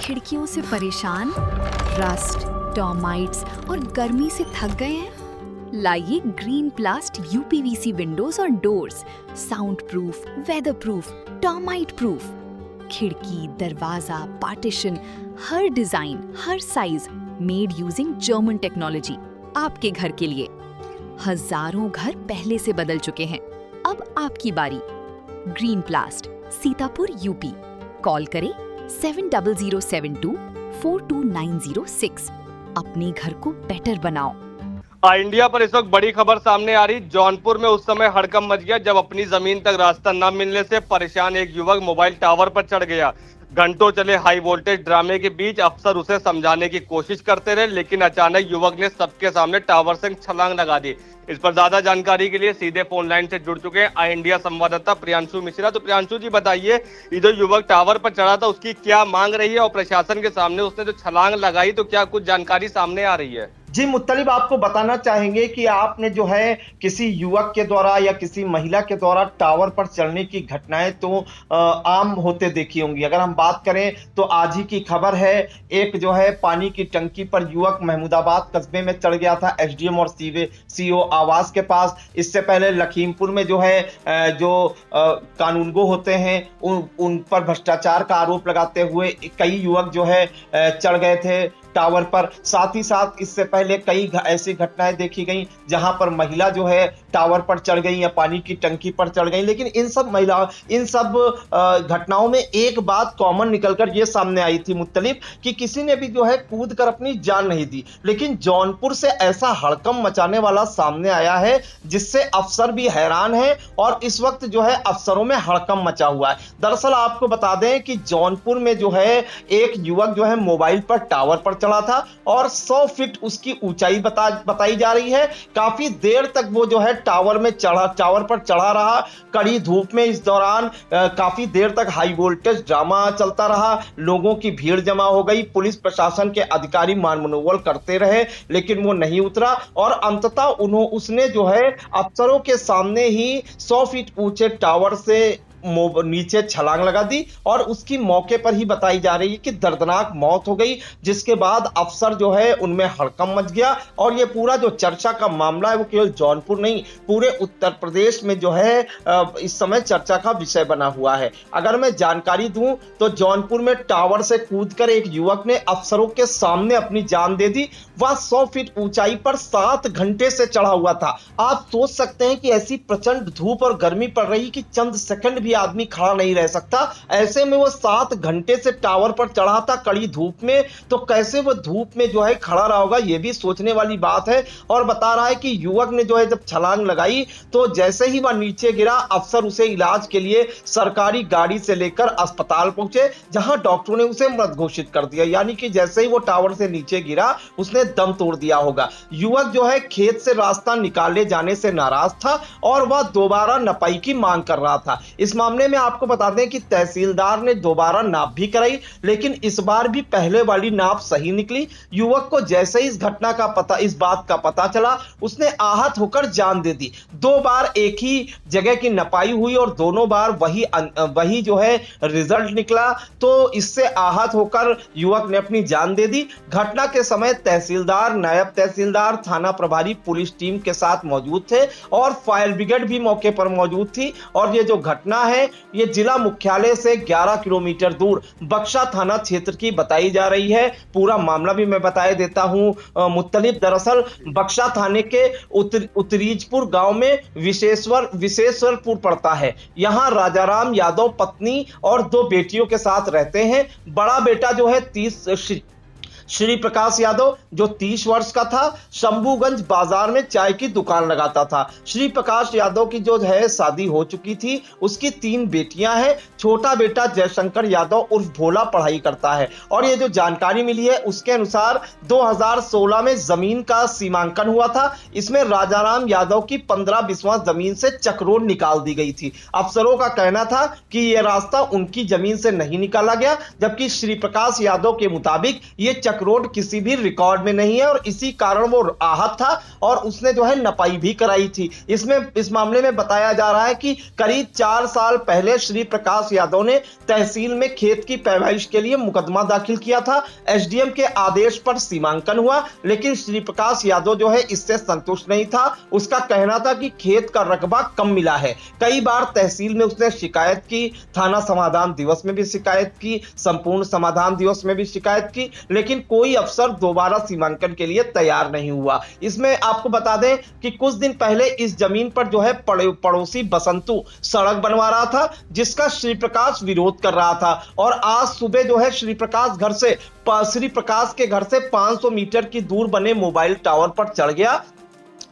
खिड़कियों से परेशान, रस्ट, टर्माइट्स और गर्मी से थक गए हैं? लाइए ग्रीन प्लास्ट यूपीवीसी विंडोज और doors, sound proof, weather proof, termite proof. खिड़की, दरवाजा, पार्टीशन, हर डिजाइन, हर size, made using German technology, आपके घर के लिए। हजारों घर पहले से बदल चुके हैं, अब आपकी बारी। Green प्लास्ट, Sitapur, UP. कॉल करें 7072422906। अपने घर को बेटर बनाओ। इंडिया पर इस वक्त बड़ी खबर सामने आ रही। जौनपुर में उस समय हड़कंप मच गया जब अपनी जमीन तक रास्ता न मिलने से परेशान एक युवक मोबाइल टावर पर चढ़ गया। घंटों चले हाई वोल्टेज ड्रामे के बीच अफसर उसे समझाने की कोशिश करते रहे, लेकिन अचानक युवक ने सबके सामने टावर से छलांग लगा दी। इस पर ज्यादा जानकारी के लिए सीधे फोन लाइन से जुड़ चुके हैं आई इंडिया संवाददाता प्रियांशु मिश्रा। तो प्रियांशु जी बताइए, ये जो युवक टावर पर चढ़ा था उसकी क्या मांग रही है और प्रशासन के सामने उसने जो छलांग लगाई तो क्या कुछ जानकारी सामने आ रही है? जी मुत्तलिब, आपको बताना चाहेंगे कि आपने जो है किसी युवक के द्वारा या किसी महिला के द्वारा टावर पर चढ़ने की घटनाएं तो आम होते देखी होंगी। अगर हम बात करें तो आज ही की खबर है, एक जो है पानी की टंकी पर युवक महमूदाबाद कस्बे में चढ़ गया था एसडीएम और सीओ आवास के पास। इससे पहले लखीमपुर में जो है जो कानूनगो होते हैं उन पर भ्रष्टाचार का आरोप लगाते हुए कई युवक जो है चढ़ गए थे टावर पर। साथ ही साथ इससे पहले कई ऐसी घटनाएं देखी गई जहां पर महिला जो है टावर पर चढ़ गई या पानी की टंकी पर चढ़ गई। लेकिन इन सब घटनाओं में एक बात कॉमन निकलकर ये सामने आई थी मुत्तलिब कि किसी ने भी जो है कूद कर अपनी जान नहीं दी। लेकिन जौनपुर से ऐसा हड़कंप मचाने वाला सामने आया है जिससे अफसर भी हैरान है और इस वक्त जो है अफसरों में हड़कंप मचा हुआ है। दरअसल आपको बता दें कि जौनपुर में जो है एक युवक जो है मोबाइल पर टावर पर चढ़ा था और 100 फीट उसकी ऊंचाई बताई जा रही है। काफी देर तक वो जो है टावर पर चढ़ा रहा, कड़ी धूप में। इस दौरान काफी देर तक हाई वोल्टेज ड्रामा चलता रहा, लोगों की भीड़ जमा हो गई, पुलिस प्रशासन के अधिकारी मान मनोवल करते रहे लेकिन वो नहीं उतरा और अंततः उसने जो है अफसरों के सामने ही 100 फीट ऊंचे टावर से नीचे छलांग लगा दी और उसकी मौके पर ही बताई जा रही है कि दर्दनाक मौत हो गई। जिसके बाद अफसर जो है उनमें हड़कंप मच गया और ये पूरा जो चर्चा का मामला है वो केवल जौनपुर नहीं पूरे उत्तर प्रदेश में जो है इस समय चर्चा का विषय बना हुआ है। अगर मैं जानकारी दूं तो जौनपुर में टावर से कूदकर एक युवक ने अफसरों के सामने अपनी जान दे दी। वह 100 फीट ऊंचाई पर 7 घंटे से चढ़ा हुआ था। आप सोच सकते हैं कि ऐसी प्रचंड धूप और गर्मी पड़ रही कि चंद सेकंड भी आदमी खड़ा नहीं रह सकता। ऐसे में वो 7 घंटे से टावर पर चढ़ा था कड़ी धूप में, तो कैसे वो धूप में जो है खड़ा रहा होगा, ये भी सोचने वाली बात है। और बता रहा है कि युवक ने जो है जब छलांग लगाई तो जैसे ही वह नीचे गिरा अफसर उसे इलाज के लिए सरकारी गाड़ी से लेकर अस्पताल पहुंचे जहां डॉक्टरों ने उसे मृत घोषित कर दिया। यानी कि जैसे ही वो टावर से नीचे गिरा उसने दम तोड़ दिया होगा। युवक जो है खेत से रास्ता निकाले जाने से नाराज था और वह दोबारा नपाई की मांग कर रहा था। इस मामले में आपको बता दें कि तहसीलदार ने दोबारा नाप भी कराई लेकिन इस बार भी पहले वाली नाप सही निकली। युवक को जैसे इस बात का पता चला उसने आहत होकर जान दे दी। 2 बार एक ही जगह की नपाई हुई और दोनों बार वही जो है रिजल्ट निकला, तो इससे आहत होकर युवक ने अपनी जान दे दी। घटना के समय तहसीलदार, नायब तहसीलदार, थाना प्रभारी पुलिस टीम के साथ मौजूद थे और फायर ब्रिगेड भी मौके पर मौजूद थी। और ये जो घटना है ये जिला मुख्यालय से 11 किलोमीटर दूर बक्सा थाना क्षेत्र की बताई जा रही है। पूरा मामला भी मैं बताए देता हूं मुत्तलिब। दरअसल बक्सा थाने के उत्तरीजपुर गांव में विशेश्वरपुर पड़ता है। यहां राजाराम यादव पत्नी और 2 बेटियों के साथ रहते हैं। बड़ा बेटा जो है श्री प्रकाश यादव जो 30 वर्ष का था, शंभूगंज बाजार में चाय की दुकान लगाता था। श्री प्रकाश यादव की जो है शादी हो चुकी थी, उसकी 3 बेटियां हैं। छोटा बेटा जयशंकर यादव उर्फ भोला पढ़ाई करता है और ये जो जानकारी मिली है उसके अनुसार 2016 में जमीन का सीमांकन हुआ था। इसमें राजाराम यादव की 15 बिस्वा जमीन से चक्रोड निकाल दी गई थी। अफसरों का कहना था कि यह रास्ता उनकी जमीन से नहीं निकाला गया, जबकि श्री प्रकाश यादव के मुताबिक ये चक्रोड किसी भी रिकॉर्ड में नहीं है और इसी कारण वो आहत था और उसने जो है नपाई भी कराई थी। इस मामले में बताया जा रहा है कि करीब 4 साल पहले श्री प्रकाश यादव ने तहसील में खेत की पैमाइश के लिए मुकदमा दाखिल किया था। एसडीएम के आदेश पर सीमांकन हुआ, लेकिन श्री प्रकाश यादव जो है इससे संतुष्ट नहीं था। उसका कहना था कि खेत का रकबा कम मिला है। कई बार तहसील में उसने शिकायत की, थाना समाधान दिवस में भी शिकायत की, संपूर्ण समाधान दिवस में भी शिकायत की, लेकिन कोई अफसर दोबारा सीमांकन के लिए तैयार नहीं हुआ। इसमें आपको बता दें कि कुछ दिन पहले इस जमीन पर जो है पड़ोसी बसंतु सड़क बनवा रहा था, जिसका श्री प्रकाश विरोध कर रहा था और आज सुबह जो है श्री प्रकाश के घर से 500 मीटर की दूर बने मोबाइल टावर पर चढ़ गया,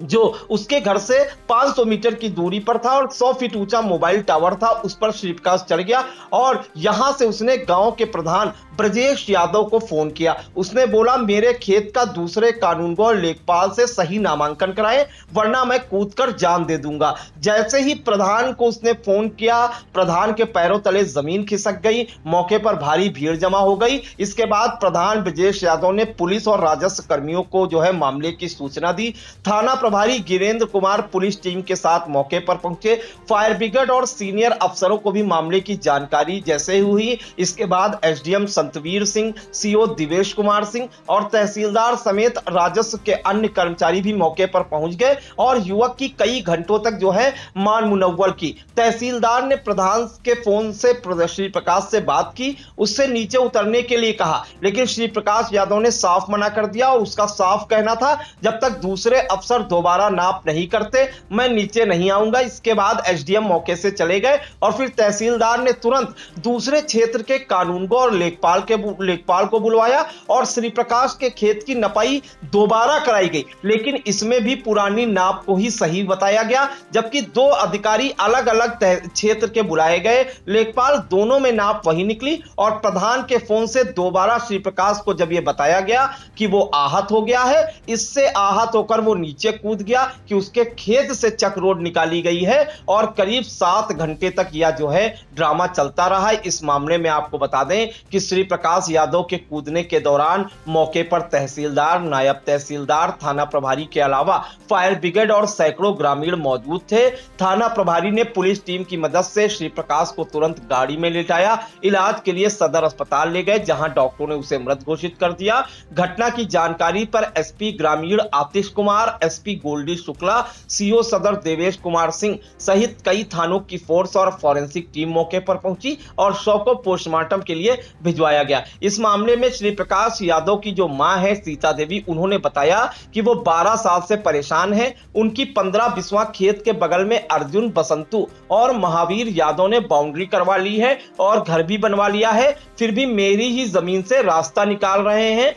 जो उसके घर से 500 मीटर की दूरी पर था और 100 फीट ऊंचा मोबाइल टावर था। उस पर श्री प्रकाश चढ़ गया और यहां से उसने गांव के प्रधान ब्रजेश यादव को फोन किया। उसने बोला, मेरे खेत का दूसरे कानूनगो लेखपाल से सही नामांकन कराएं, वरना मैं कूदकर जान दे दूंगा। जैसे ही प्रधान को उसने फोन किया, प्रधान के पैरों तले जमीन खिसक गई, मौके पर भारी भीड़ जमा हो गई। इसके बाद प्रधान ब्रजेश यादव ने पुलिस और राजस्व कर्मियों को जो है मामले की सूचना दी। थाना प्रभारी गिरेंद्र कुमार पुलिस टीम के साथ मौके पर पहुंचे। फायर ब्रिगेड और सीनियर अफसरों को भी मामले की जानकारी जैसे हुई, इसके बाद एसडीएम संतवीर सिंह, सीओ दिवेश कुमार सिंह और तहसीलदार समेत राजस्व के अन्य कर्मचारी भी मौके पर पहुंच गए और युवक की कई घंटों तक जो है मान मुनव्वर की। तहसीलदार ने प्रधान के फोन से श्री प्रकाश से बात की, उससे नीचे उतरने के लिए कहा, लेकिन श्री प्रकाश यादव ने साफ मना कर दिया और उसका साफ कहना था, जब तक दूसरे अफसर दोबारा नाप नहीं करते मैं नीचे नहीं आऊंगा। इसके बाद एसडीएम मौके से चले गए और फिर तहसीलदार ने तुरंत दूसरे क्षेत्र के कानूनगो और लेखपाल को बुलवाया और श्री प्रकाश के खेत की नपाई दोबारा कराई गई, लेकिन इसमें भी पुरानी नाप को ही सही बताया गया, जबकि 2 अधिकारी अलग अलग क्षेत्र के बुलाए गए। लेखपाल दोनों में नाप वही निकली और प्रधान के फोन से दोबारा श्री प्रकाश को जब यह बताया गया कि वो आहत हो गया है, इससे आहत होकर वो नीचे कूद गया कि उसके खेत से चक्रोड निकाली गई है और करीब 7 घंटे तक यह जो है ड्रामा चलता रहा है। इस मामले में आपको बता दें कि श्री प्रकाश यादव के कूदने के दौरान मौके पर तहसीलदार, नायब तहसीलदार, थाना प्रभारी के अलावा फायर ब्रिगेड और सैकड़ों ग्रामीण मौजूद थे। थाना प्रभारी ने पुलिस टीम की मदद से श्री प्रकाश को तुरंत गाड़ी में लेटाया, इलाज के लिए सदर अस्पताल ले गए, जहां डॉक्टरों ने उसे मृत घोषित कर दिया। घटना की जानकारी पर एसपी ग्रामीण आतिश कुमार, एसपी गोल्डी शुक्ला, सीओ सदर देवेश कुमार सिंह सहित कई थानों की फोर्स और फॉरेंसिक टीम मौके पर पहुंची और शव को पोस्टमार्टम के लिए भिजवाया गया। इस मामले में श्री प्रकाश यादव की जो मां है सीता देवी, उन्होंने बताया कि वो 12 साल से परेशान है। उनकी 15 बिस्वा खेत के बगल में अर्जुन, बसंतु और महावीर यादव ने बाउंड्री करवा ली है और घर भी बनवा लिया है, फिर भी मेरी ही जमीन से रास्ता निकाल रहे हैं।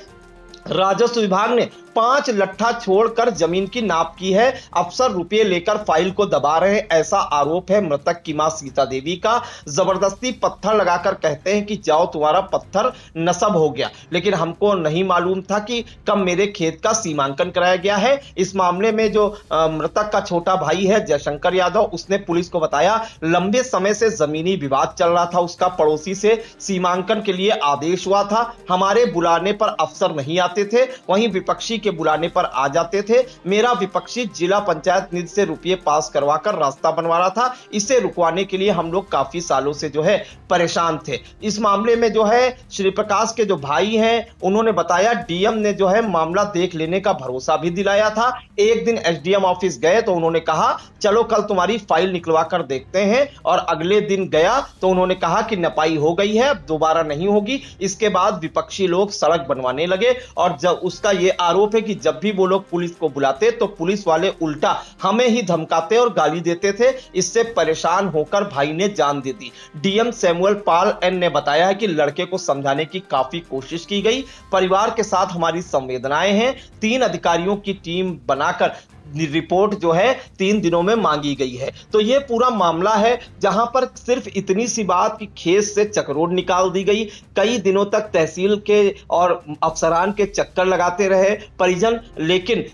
राजस्व विभाग ने 5 लट्ठा छोड़कर जमीन की नाप की है, अफसर रुपये लेकर फाइल को दबा रहे हैं, ऐसा आरोप है मृतक की मां सीता देवी का। जबरदस्ती पत्थर लगाकर कहते हैं कि जाओ तुम्हारा पत्थर नस्ब हो गया, लेकिन हमको नहीं मालूम था कि कब मेरे खेत का सीमांकन कराया गया है। इस मामले में जो मृतक का छोटा भाई है जयशंकर यादव, उसने पुलिस को बताया लंबे समय से जमीनी विवाद चल रहा था, उसका पड़ोसी से सीमांकन के लिए आदेश हुआ था। हमारे बुलाने पर अफसर नहीं आते थे, वहीं विपक्षी के बुलाने पर आ जाते थे। मेरा विपक्षी जिला पंचायत निधि से रुपये पास करवाकर रास्ता बनवा रहा था, इसे रुकवाने के लिए हम लोग काफी सालों से जो है परेशान थे। इस मामले में जो है श्री प्रकाश के जो भाई हैं, उन्होंने बताया डीएम ने जो है मामला देख लेने का भरोसा भी दिलाया था। एक दिन एसडीएम ऑफिस गए तो उन्होंने कहा चलो कल तुम्हारी फाइल निकलवा कर देखते हैं, और अगले दिन गया तो उन्होंने कहा कि नपाई हो गई है, अब दोबारा नहीं होगी। इसके बाद विपक्षी लोग सड़क बनवाने लगे और जब उसका यह आरोप है कि जब भी वो लोग पुलिस को बुलाते तो पुलिस वाले उल्टा हमें ही धमकाते और गाली देते थे। इससे परेशान होकर भाई ने जान दे दी। डीएम सैमुअल पाल एन ने बताया है कि लड़के को समझाने की काफी कोशिश की गई, परिवार के साथ हमारी संवेदनाएं हैं। 3 अधिकारियों की टीम बनाकर रिपोर्ट जो है 3 दिनों में मांगी गई है। तो ये पूरा मामला है जहां पर सिर्फ इतनी सी बात कि खेत से चकरोट निकाल दी गई। कई दिनों तक तहसील के और अफसरान के चक्कर लगाते रहे परिजन, लेकिन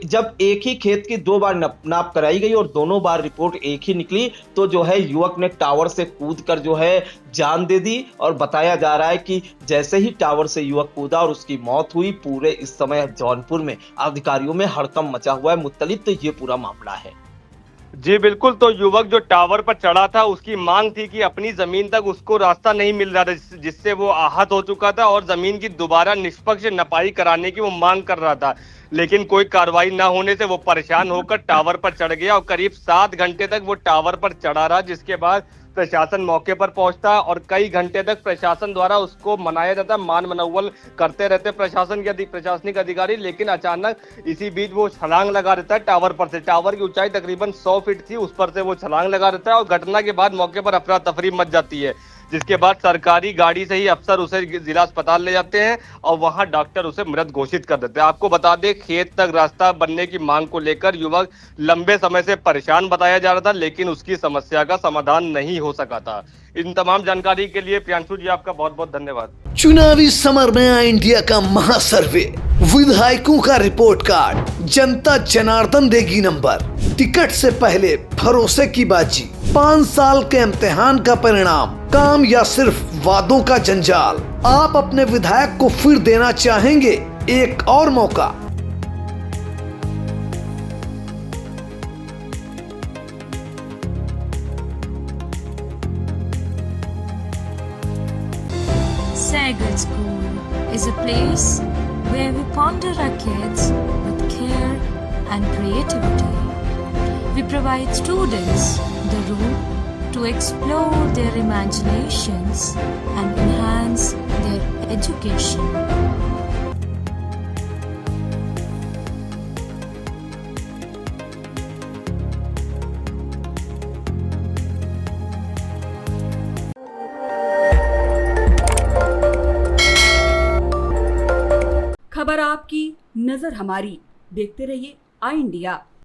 जब एक ही खेत की 2 बार नाप कराई गई और दोनों बार रिपोर्ट एक ही निकली, तो जो है युवक ने टावर से कूदकर जो है जान दे दी। और बताया जा रहा है कि जैसे ही टावर से युवक कूदा और उसकी मौत हुई, पूरे इस समय जौनपुर में अधिकारियों में हड़कंप मचा हुआ है। मुत्तलिब तो ये पूरा मामला है। जी बिल्कुल, तो युवक जो टावर पर चढ़ा था उसकी मांग थी कि अपनी जमीन तक उसको रास्ता नहीं मिल रहा था, जिससे वो आहत हो चुका था और जमीन की दोबारा निष्पक्ष नपाई कराने की वो मांग कर रहा था। लेकिन कोई कार्रवाई ना होने से वो परेशान होकर टावर पर चढ़ गया और करीब 7 घंटे तक वो टावर पर चढ़ा रहा, जिसके बाद प्रशासन मौके पर पहुंचता और कई घंटे तक प्रशासन द्वारा उसको मनाया जाता, मान मनौवल करते रहते प्रशासनिक अधिकारी। लेकिन अचानक इसी बीच वो छलांग लगा देता है टावर पर से। टावर की ऊंचाई तकरीबन 100 फीट थी, उस पर से वो छलांग लगा देता है और घटना के बाद मौके पर अफरा तफरी मच जाती है, जिसके बाद सरकारी गाड़ी से ही अफसर उसे जिला अस्पताल ले जाते हैं और वहां डॉक्टर उसे मृत घोषित कर देते हैं। आपको बता दें, खेत तक रास्ता बनने की मांग को लेकर युवक लंबे समय से परेशान बताया जा रहा था, लेकिन उसकी समस्या का समाधान नहीं हो सका था। इन तमाम जानकारी के लिए प्रियांशु जी आपका बहुत बहुत धन्यवाद। चुनावी समर में आया इंडिया का महासर्वे, विधायकों का रिपोर्ट कार्ड, जनता जनार्दन देगी नंबर, टिकट से पहले भरोसे की बाजी, 5 साल के इम्तिहान का परिणाम, काम या सिर्फ वादों का जंजाल। आप अपने विधायक को फिर देना चाहेंगे एक और मौका? Sagar School is a place where we ponder our kids with care and creativity. We provide students the room to explore their imaginations and enhance their education. खबर आपकी, नजर हमारी। देखते रहिए आई इंडिया।